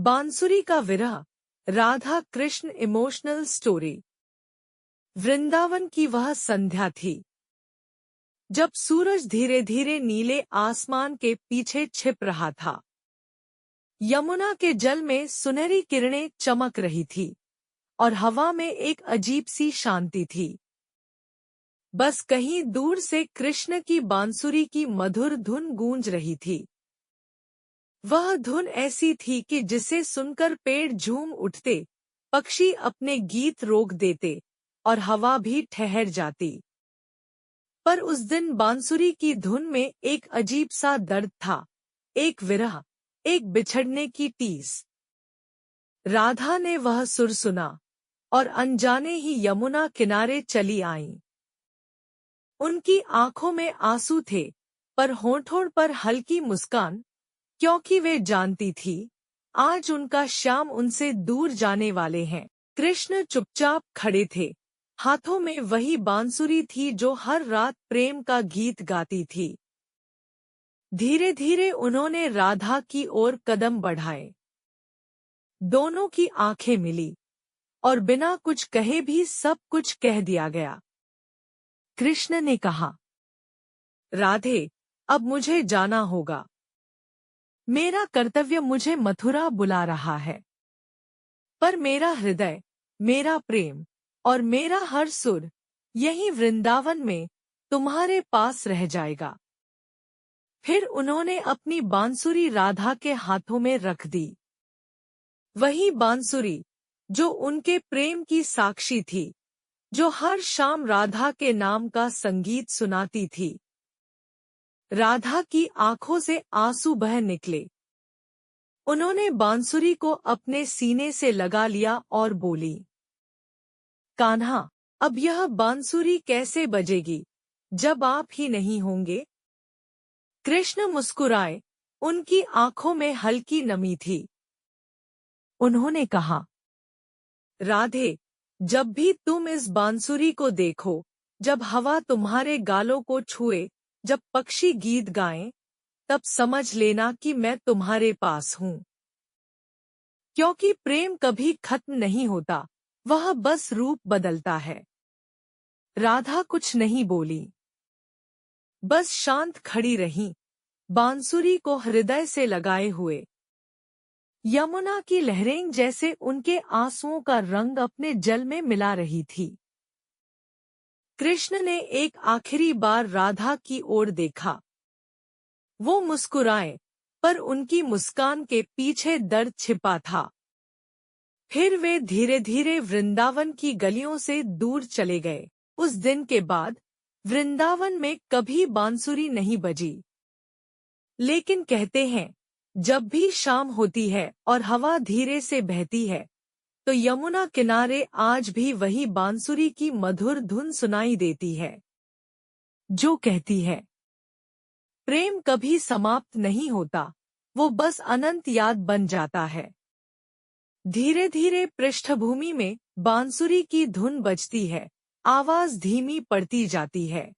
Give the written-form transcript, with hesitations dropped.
बांसुरी का विरह, राधा कृष्ण इमोशनल स्टोरी। वृंदावन की वह संध्या थी जब सूरज धीरे धीरे नीले आसमान के पीछे छिप रहा था। यमुना के जल में सुनहरी किरणें चमक रही थी और हवा में एक अजीब सी शांति थी। बस कहीं दूर से कृष्ण की बांसुरी की मधुर धुन गूंज रही थी। वह धुन ऐसी थी कि जिसे सुनकर पेड़ झूम उठते, पक्षी अपने गीत रोक देते और हवा भी ठहर जाती। पर उस दिन बांसुरी की धुन में एक अजीब सा दर्द था, एक विरह, एक बिछड़ने की टीस। राधा ने वह सुर सुना और अनजाने ही यमुना किनारे चली आईं। उनकी आंखों में आंसू थे, पर होठों पर हल्की मुस्कान, क्योंकि वे जानती थी आज उनका श्याम उनसे दूर जाने वाले हैं। कृष्ण चुपचाप खड़े थे, हाथों में वही बांसुरी थी जो हर रात प्रेम का गीत गाती थी। धीरे धीरे उन्होंने राधा की ओर कदम बढ़ाए। दोनों की आंखें मिली और बिना कुछ कहे भी सब कुछ कह दिया गया। कृष्ण ने कहा, राधे, अब मुझे जाना होगा। मेरा कर्तव्य मुझे मथुरा बुला रहा है, पर मेरा हृदय, मेरा प्रेम और मेरा हर सुर यहीं वृंदावन में तुम्हारे पास रह जाएगा। फिर उन्होंने अपनी बांसुरी राधा के हाथों में रख दी। वही बांसुरी जो उनके प्रेम की साक्षी थी, जो हर शाम राधा के नाम का संगीत सुनाती थी। राधा की आंखों से आंसू बह निकले। उन्होंने बांसुरी को अपने सीने से लगा लिया और बोली, कान्हा, अब यह बांसुरी कैसे बजेगी जब आप ही नहीं होंगे। कृष्ण मुस्कुराए, उनकी आंखों में हल्की नमी थी। उन्होंने कहा, राधे, जब भी तुम इस बांसुरी को देखो, जब हवा तुम्हारे गालों को छुए, जब पक्षी गीत गाएं, तब समझ लेना कि मैं तुम्हारे पास हूँ। क्योंकि प्रेम कभी खत्म नहीं होता, वह बस रूप बदलता है। राधा कुछ नहीं बोली, बस शांत खड़ी रही, बांसुरी को हृदय से लगाए हुए। यमुना की लहरें जैसे उनके आंसुओं का रंग अपने जल में मिला रही थी। कृष्ण ने एक आखिरी बार राधा की ओर देखा। वो मुस्कुराए, पर उनकी मुस्कान के पीछे दर्द छिपा था। फिर वे धीरे धीरे वृंदावन की गलियों से दूर चले गए। उस दिन के बाद वृंदावन में कभी बांसुरी नहीं बजी। लेकिन कहते हैं, जब भी शाम होती है और हवा धीरे से बहती है, तो यमुना किनारे आज भी वही बांसुरी की मधुर धुन सुनाई देती है, जो कहती है, प्रेम कभी समाप्त नहीं होता, वो बस अनंत याद बन जाता है। धीरे धीरे पृष्ठभूमि में बांसुरी की धुन बजती है, आवाज धीमी पड़ती जाती है।